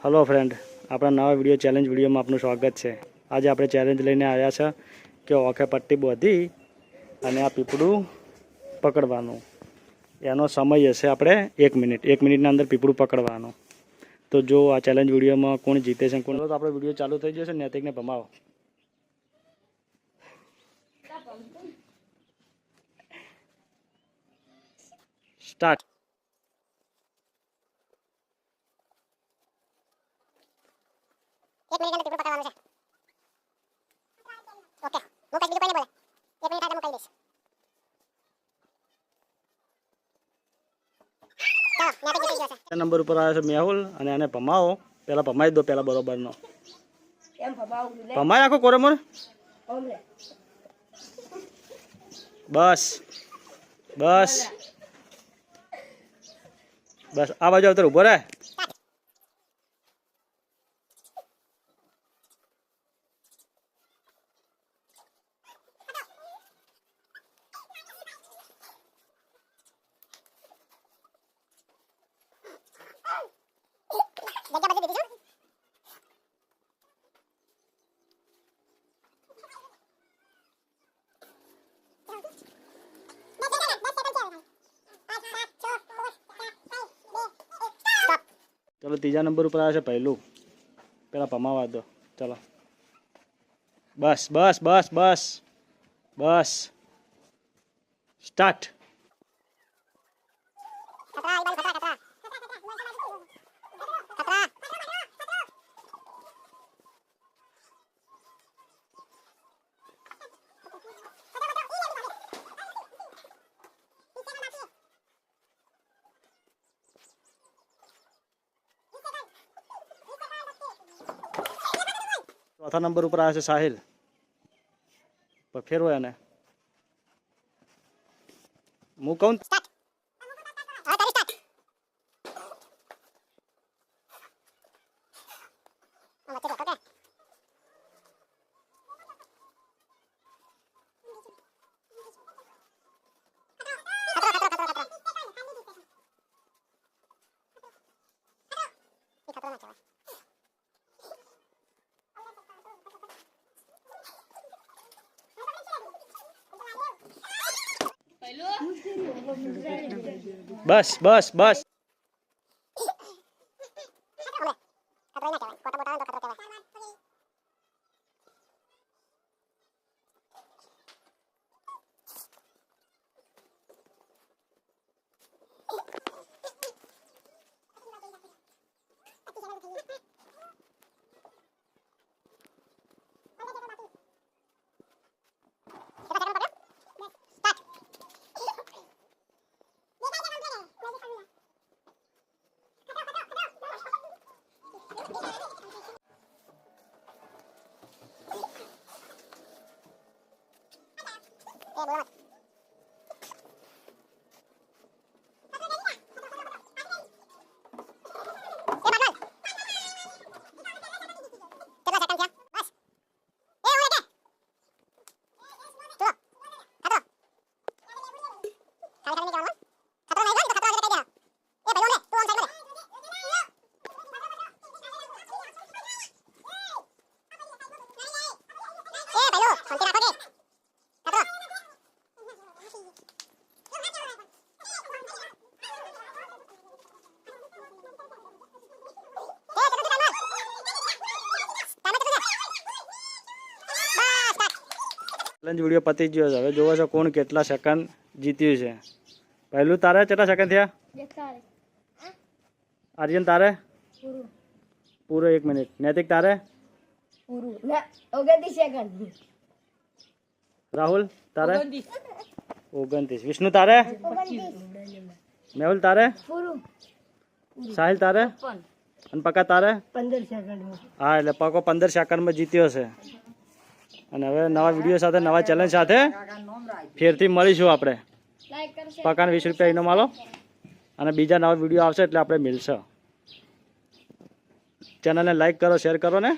Hello friend, अपना नवा video challenge video में आपनु स्वागत है। आज आप चैलेंज लईने आया छे कि ओखे पट्टी बांधी अने आ पीपड़ू पकड़वानुं। एनो समय हशे आपणे 1 मिनिट। 1 मिनिटना अंदर पीपड़ू पकड़वानुं। तो जो आ चैलेंज विडियो में कोण जीते छे कोण, तो आपणो विडियो चालू थई जशे। नैतिकने भमाવો। स्टार्ट। एक मिनिट में पीपड़ू पकड़વાનું છે. ઓકે, હું કઈ બીજું કોઈ નહીં બોલે. 1 મિનિટ આગળ હું કહી દઈશ. ચાલો, મેં જીતી ગયો છે. नंबर पर आया छे मेहुल अने आने भमाવો। पहला भमाई दो, पहला बरोबरनो એમ ભમાવું લે भमाई आखो कोरे मोरे। ઓમ લે बस बस बस आ बाजू अवतर उभो रहे। જગ્યા બધી દીધી છે. चलो तीजा नंबर पर आया पहलू। पहला भमावा दो। चलो बस बस बस बस बस स्टार्ट। ખતરા ઈબાન ખતરા ખતરા ખતરા चौथा नंबर पर आया साहिल। पर फेर वो ने मु कहूं સ્ટાર્ટ. હા તારી સ્ટાર્ટ. વચ્ચે ઓકે बस बस बस ખતરા ના કહેવાય. કોટા બોટા તો ખતરા કહેવાય. બોલો चैलेंज वीडियो पती गयो छे। हवे जोવો છો કોણ કેટલા સેકન્ડ જીત્યું છે। પહેલું તારે કેટલા સેકન્ડ થયા? आर्यन तारे પૂરું पूरो 1 मिनिट। नैतिक तारे પૂરું લે 29 સેકન્ડ राहुल तारे 29। विष्णु तारे 29 मेहुल तारे પૂરું साहिल तारे 55 અને પકા તારે 15 સેકન્ડ હા એટલે પકો 15 સેકન્ડમાં જીત્યો છે। અને હવે નવા વિડીયો સાથે નવા ચેલેન્જ સાથે ફેરથી મળીશું આપણે। લાઈક કરશે પકાને 20 રૂપિયા ઇનામ આલો અને બીજા નવા વિડીયો આવશે એટલે આપણે મળશે। ચેનલને લાઈક કરો, શેર કરો ને।